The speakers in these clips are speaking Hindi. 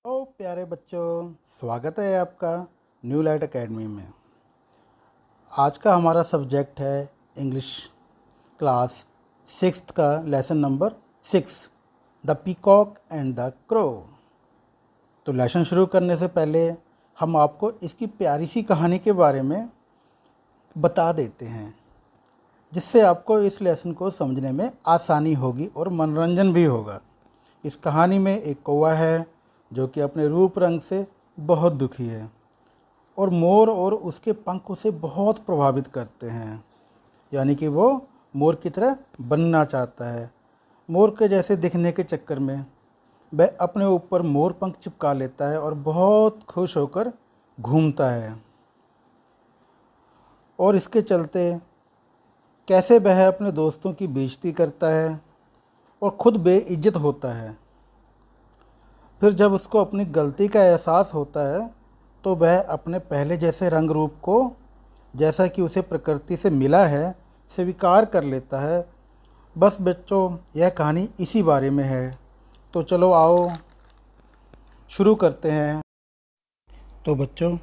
ओ प्यारे बच्चों, स्वागत है आपका न्यू लाइट एकेडमी में। आज का हमारा सब्जेक्ट है इंग्लिश क्लास सिक्स्थ का lesson number 6, the peacock and the crow. तो लेसन शुरू करने से पहले हम आपको इसकी प्यारी सी कहानी के बारे में बता देते हैं, जिससे आपको इस लेसन को समझने में आसानी होगी और मनोरंजन भी होगा। इस कहानी में एक कौवा है जो कि अपने रूप रंग से बहुत दुखी है और मोर और उसके पंख उसे बहुत प्रभावित करते हैं, यानी कि वो मोर की तरह बनना चाहता है। मोर के जैसे दिखने के चक्कर में वह अपने ऊपर मोर पंख चिपका लेता है और बहुत खुश होकर घूमता है। और इसके चलते कैसे वह अपने दोस्तों की बेइज्जती करता है और खुद बेइज्जत होता है। फिर जब उसको अपनी गलती का एहसास होता है तो वह अपने पहले जैसे रंग रूप को, जैसा कि उसे प्रकृति से मिला है, स्वीकार कर लेता है। बस बच्चों, यह कहानी इसी बारे में है। तो चलो आओ शुरू करते हैं। तो बच्चों,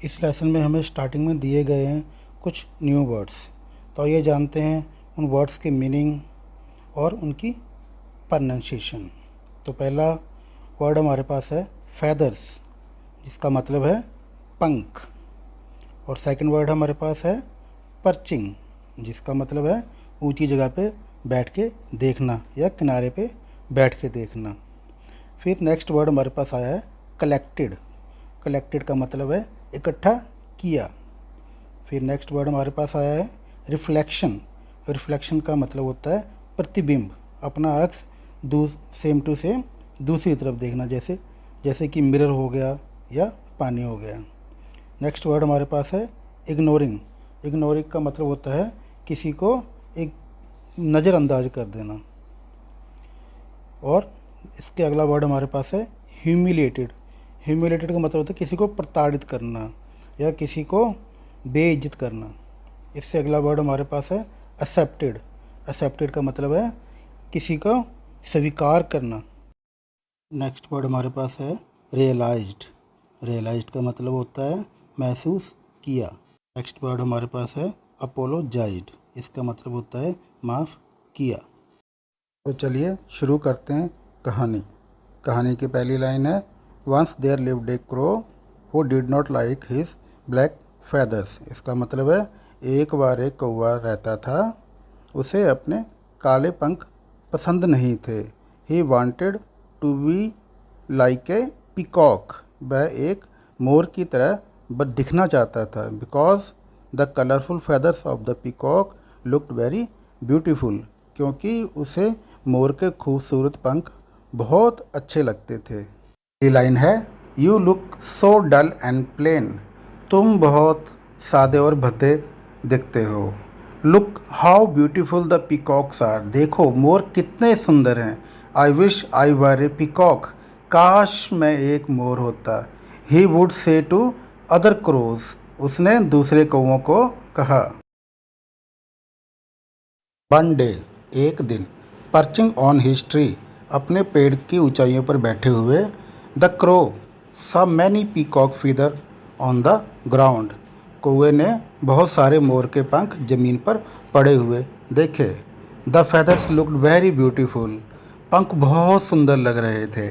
इस लेसन में हमें स्टार्टिंग में दिए गए हैं कुछ न्यू वर्ड्स। तो ये जानते हैं उन वर्ड्स के मीनिंग और उनकी प्रोनाउंसिएशन। तो पहला वर्ड हमारे पास है फेदर्स, जिसका मतलब है पंख। और सेकंड वर्ड हमारे पास है पर्चिंग, जिसका मतलब है ऊंची जगह पे बैठ के देखना या किनारे पे बैठ के देखना। फिर नेक्स्ट वर्ड हमारे पास आया है कलेक्टेड। कलेक्टेड का मतलब है इकट्ठा किया। फिर नेक्स्ट वर्ड हमारे पास आया है रिफ्लेक्शन। रिफ्लेक्शन का मतलब होता है प्रतिबिंब, अपना अक्स सेम टू सेम दूसरी तरफ देखना, जैसे कि मिरर हो गया या पानी हो गया। नेक्स्ट वर्ड हमारे पास है इग्नोरिंग। इग्नोरिंग का मतलब होता है किसी को एक नज़रअंदाज कर देना। और इसके अगला वर्ड हमारे पास है ह्यूमिलेटेड। ह्यूमिलेटेड का मतलब होता है किसी को प्रताड़ित करना या किसी को बेइज्जत करना। इससे अगला वर्ड हमारे पास है एक्सेप्टेड। एक्सेप्टेड का मतलब है किसी को स्वीकार करना। नेक्स्ट वर्ड हमारे पास है रियलाइज्ड। रियलाइज्ड का मतलब होता है महसूस किया। नेक्स्ट वर्ड हमारे पास है अपोलोजाइज्ड। इसका मतलब होता है माफ़ किया। तो चलिए शुरू करते हैं कहानी। कहानी की पहली लाइन है once there lived a crow who did not like his black feathers. इसका मतलब है एक बार एक कौवा रहता था, उसे अपने काले पंख पसंद नहीं थे। He wanted to be like a peacock. वह एक मोर की तरह दिखना चाहता था। Because the colourful feathers of the peacock looked very beautiful. क्योंकि उसे मोर के खूबसूरत पंख बहुत अच्छे लगते थे। ये लाइन है you look so dull and plain. तुम बहुत सादे और भद्दे दिखते हो। Look how beautiful the peacocks are. देखो मोर कितने सुंदर हैं। I wish I were a peacock. काश मैं एक मोर होता। He would say to other crows. उसने दूसरे कौवों को कहा। वन डे, एक दिन, पर्चिंग ऑन हिज ट्री, अपने पेड़ की ऊंचाइयों पर बैठे हुए, द क्रो सा many peacock feather on the ground. कौवे ने बहुत सारे मोर के पंख जमीन पर पड़े हुए देखे। The feathers looked very beautiful. पंख बहुत सुंदर लग रहे थे।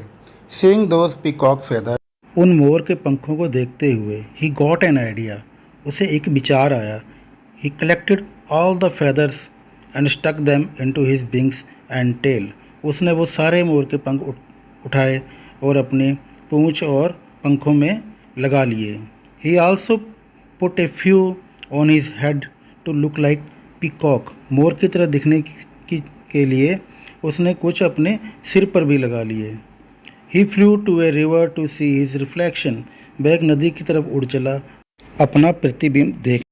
सीइंग दोज पीकॉक फेदर, उन मोर के पंखों को देखते हुए, ही गॉट एन आइडिया, उसे एक विचार आया। He collected all the feathers and stuck them into his wings and tail. उसने वो सारे मोर के पंख उठाए और अपने पूंछ और पंखों में लगा लिए। He also put a few on his head to look like peacock. मोर की तरह दिखने के लिए उसने कुछ अपने सिर पर भी लगा लिए। He flew to a river to see his reflection. वह एक नदी की तरफ उड़ चला अपना प्रतिबिंब देख।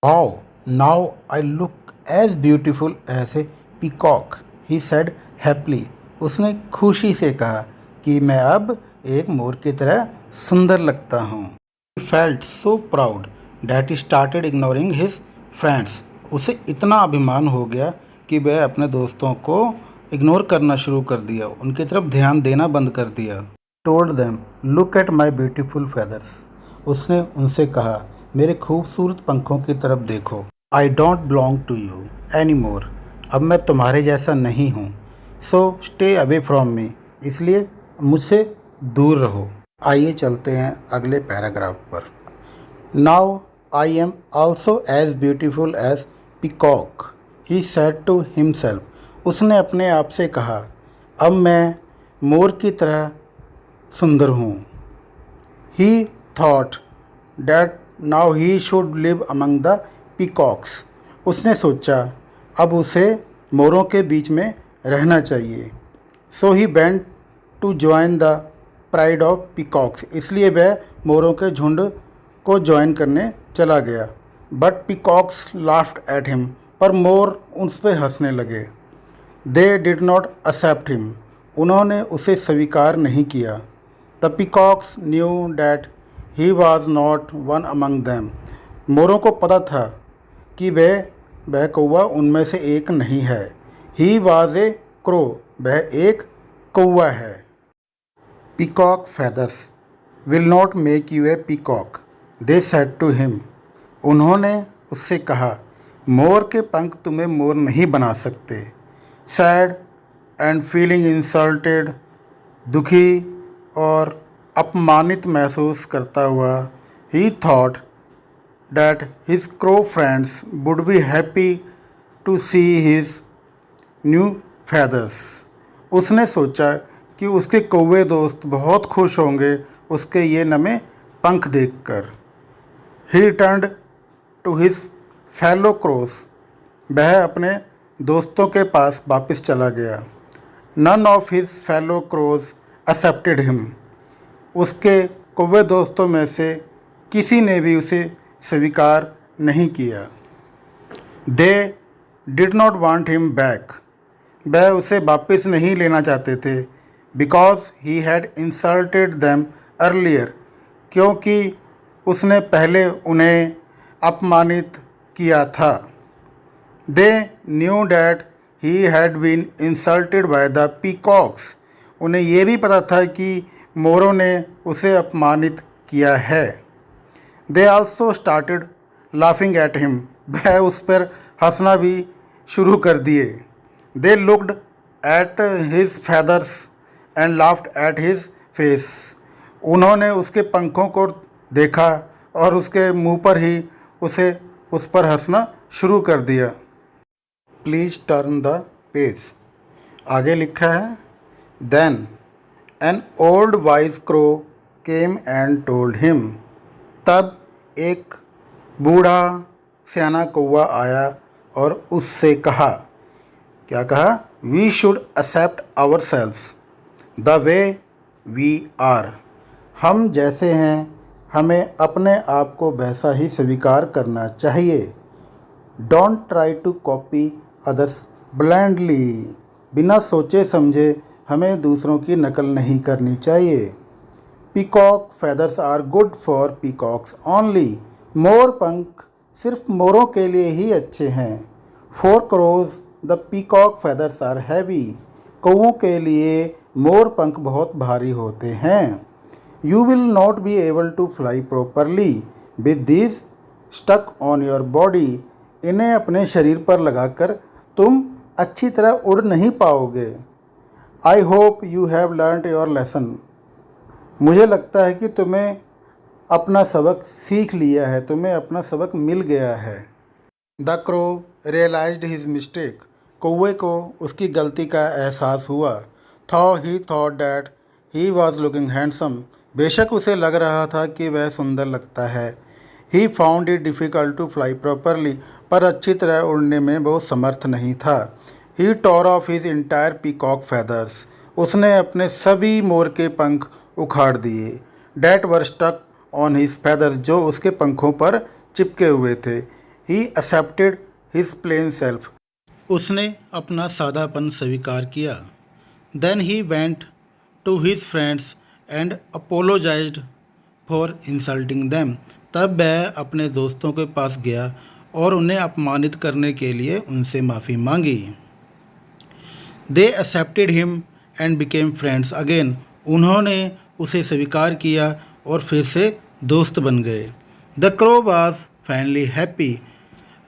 Wow, now I look as beautiful as a peacock, he said happily. उसने खुशी से कहा कि मैं अब एक मोर की तरह सुंदर लगता हूँ। He felt so proud that he started ignoring his friends. उसे इतना अभिमान हो गया कि वह अपने दोस्तों को इग्नोर करना शुरू कर दिया, उनकी तरफ ध्यान देना बंद कर दिया। Told them look at my beautiful feathers। उसने उनसे कहा मेरे खूबसूरत पंखों की तरफ देखो। I don't belong to you any more. अब मैं तुम्हारे जैसा नहीं हूँ। So stay away from me. इसलिए मुझसे दूर रहो। आइए चलते हैं अगले पैराग्राफ पर। Now I am also as beautiful as peacock he said to himself. उसने अपने आप से कहा अब मैं मोर की तरह सुंदर हूँ। ही thought that now he should live among the peacocks. उसने सोचा अब उसे मोरों के बीच में रहना चाहिए। So he went to join the pride of peacocks. इसलिए वह मोरों के झुंड को ज्वाइन करने चला गया। But peacocks laughed at him. पर मोर उस पर हंसने लगे। They did not accept him. उन्होंने उसे स्वीकार नहीं किया। The peacocks knew that he was not one among them. मोरों को पता था कि वह कौवा उनमें से एक नहीं है। He was a crow. वह एक कौवा है। Peacock feathers will not make you a peacock they said to him. उन्होंने उससे कहा मोर के पंख तुम्हें मोर नहीं बना सकते। सैड एंड फीलिंग इंसल्टेड, दुखी और अपमानित महसूस करता हुआ, he thought that his crow friends would be happy to see his new feathers। उसने सोचा कि उसके कौवे दोस्त बहुत खुश होंगे उसके ये नए पंख देखकर। He returned to his fellow crows. वह अपने दोस्तों के पास वापस चला गया। None of his fellow crows accepted him. उसके कौवे दोस्तों में से किसी ने भी उसे स्वीकार नहीं किया। They did not want him back. वह उसे वापस नहीं लेना चाहते थे। Because he had insulted them earlier. क्योंकि उसने पहले उन्हें अपमानित किया था। They knew that he had been insulted by the peacocks. उन्हें ये भी पता था कि मोरों ने उसे अपमानित किया है। They also started laughing at him. वह उस पर हंसना भी शुरू कर दिए। They looked at his feathers and laughed at his face. उन्होंने उसके पंखों को देखा और उसके मुंह पर ही उस पर हंसना शुरू कर दिया। Please turn the page. आगे लिखा है then an old wise crow came and told him. तब एक बूढ़ा सियाना कौवा आया और उससे कहा, क्या कहा? We should accept ourselves the way we are. हम जैसे हैं हमें अपने आप को वैसा ही स्वीकार करना चाहिए। Don't try to copy others blindly. बिना सोचे समझे हमें दूसरों की नकल नहीं करनी चाहिए। Peacock feathers are good for peacocks only. मोर पंख सिर्फ मोरों के लिए ही अच्छे हैं। For crows the peacock feathers are heavy. कौवों के लिए मोर पंख बहुत भारी होते हैं। You will not be able to fly properly with these stuck on your body. इन्हें अपने शरीर पर लगाकर तुम अच्छी तरह उड़ नहीं पाओगे। I hope you have learned your lesson. मुझे लगता है कि तुम्हें अपना सबक सीख लिया है, तुम्हें अपना सबक मिल गया है। The crow realised his mistake. कौवे को उसकी गलती का एहसास हुआ। He thought that he was looking handsome. बेशक उसे लग रहा था कि वह सुंदर लगता है। He found it difficult to fly properly. पर अच्छी तरह उड़ने में वो समर्थ नहीं था। He tore off his entire peacock feathers। उसने अपने सभी मोर के पंख उखाड़ दिए। That were stuck on his feathers, जो उसके पंखों पर चिपके हुए थे। He accepted his plain self. उसने अपना सादापन स्वीकार किया। Then he went to his friends and apologised for insulting them. तब वह अपने दोस्तों के पास गया और उन्हें अपमानित करने के लिए उनसे माफ़ी मांगी। They accepted him and became friends again. उन्होंने उसे स्वीकार किया और फिर से दोस्त बन गए। The crow was finally happy.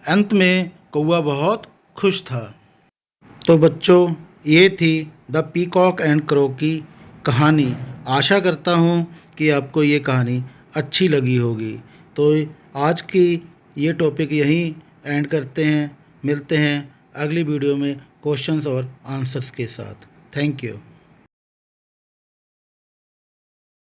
अंत में कौवा बहुत खुश था। तो बच्चों, ये थी द पीकॉक एंड क्रो की कहानी। आशा करता हूँ कि आपको ये कहानी अच्छी लगी होगी। तो आज की ये टॉपिक यहीं एंड करते हैं। मिलते हैं अगली वीडियो में क्वेश्चंस और आंसर्स के साथ। Thank you.